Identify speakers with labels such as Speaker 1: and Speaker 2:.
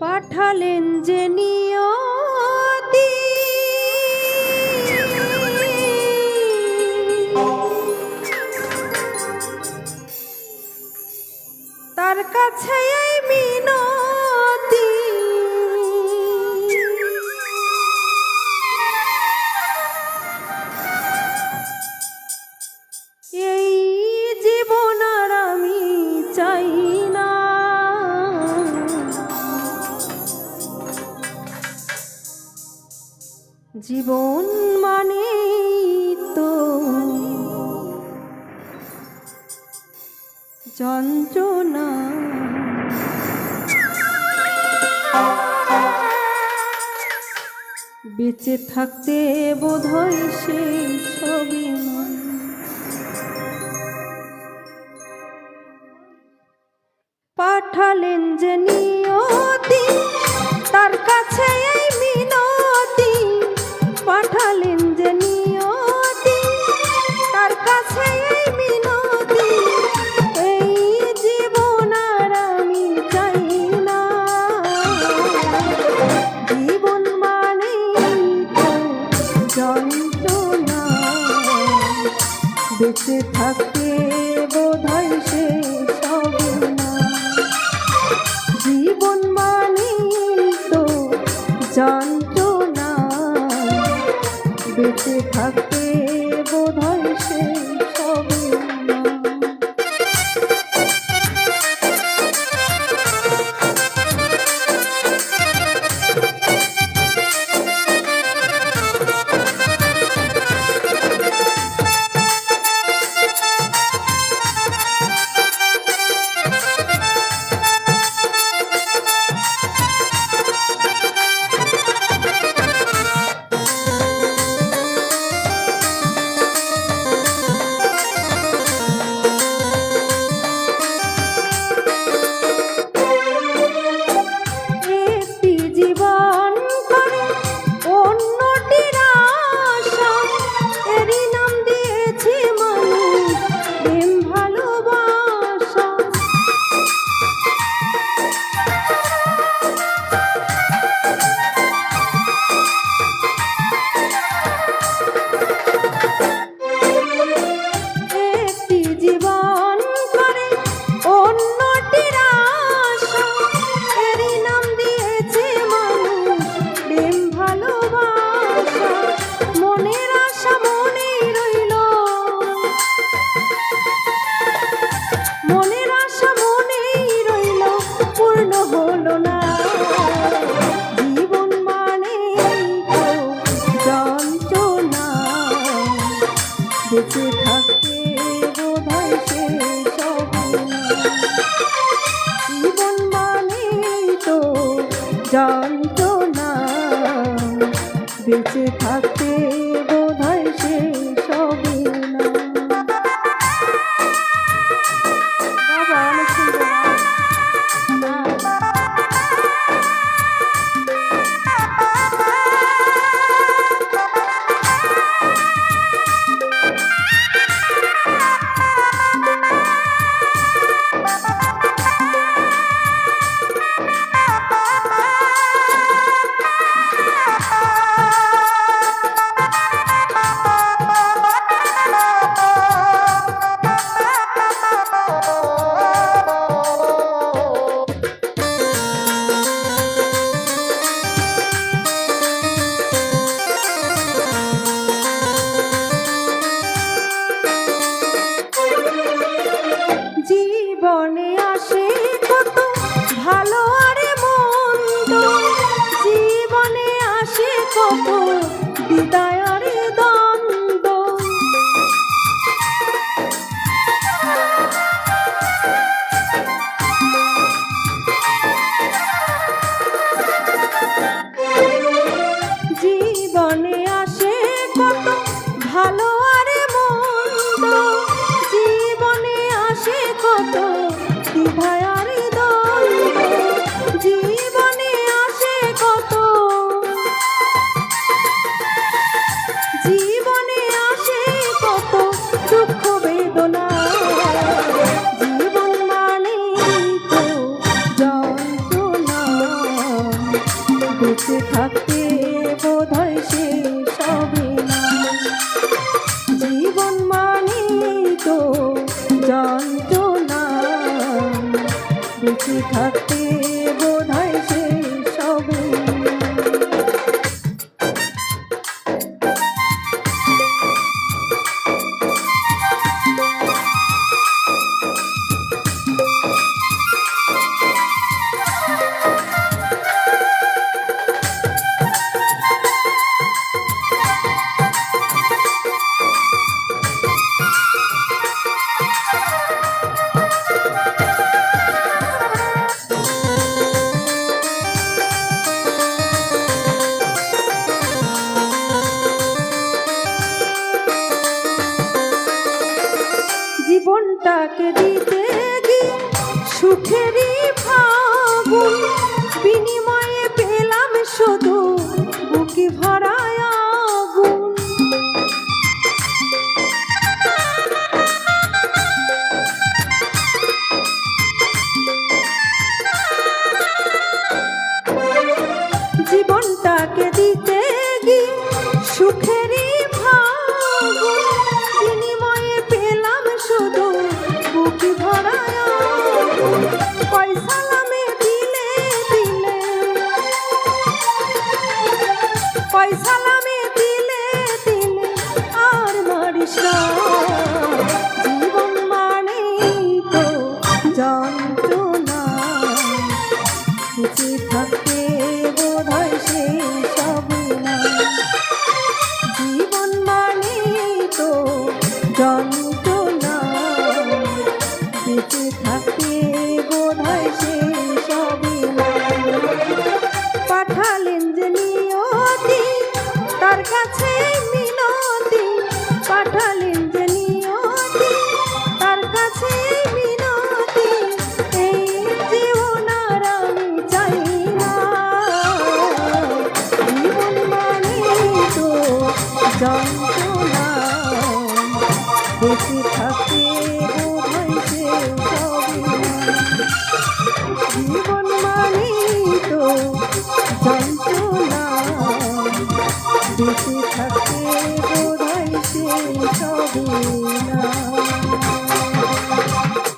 Speaker 1: পাঠালেন যে নিয়তি তার কাছে এই মিনতি এই জীবন আর আমি চাই না জীবন মানে তো যন্ত্রণা বেঁচে থাকতে বোধহয় সে সবই নয়। পাঠালেন যে নিয়তি তার কাছে এই মিনতি পাঠালেন যে নিয়তি তার কাছে এই মিনতি এই জীবন আর আমি চাই না জীবন মানে তো যন্ত্রণা বেঁচে থাকতে বোধহয় সে সবই না জীবন মানে তো যন্ত্রণা বেঁচে থাকতে বোধহয় সে সবই না। বেঁচে থাকতে বোধহয় সে সবই না জীবন মানে তো যন্ত্রণা বেঁচে থাকতে বোধহয় সে সবই না। বাবা অনেক সুন্দর বেঁচে থাকতে বোধহয় শেষ হবে না। জীবন মানে তো যন্ত্রণা, বেঁচে থাকতে বোধহয় শেষ হবে না। জীবনটাকে দিতে গিয়ে সুখেরই ফাগুন, বিনিময়ে পেলাম শুধু বুকে ভরা আগুন। জীবনটাকে দিতে গিয়ে সুখেরই ফাগুন, বিনিময়ে পেলাম শুধু বুকে ভরা আগুন। পয়সা নামে দিলে দিলে, পয়সা নামে দিলে দিলে আর মারিস না। জীবন মানে তো যন্ত্রণা, বেঁচে থাকতে বোধহয় শেষ হবে না। জীবন মানে তো যন্ত্রণা, বেঁচে থাকতে বোধহয় শেষ হবে না। পাঠালেন যে নিয়তি তার কাছে মিনতি, পাঠালেন যে নিয়তি তার কাছে মিনতি, এই জীবন আর আমি চাই না। জীবন মানে তো যন্ত্রণা,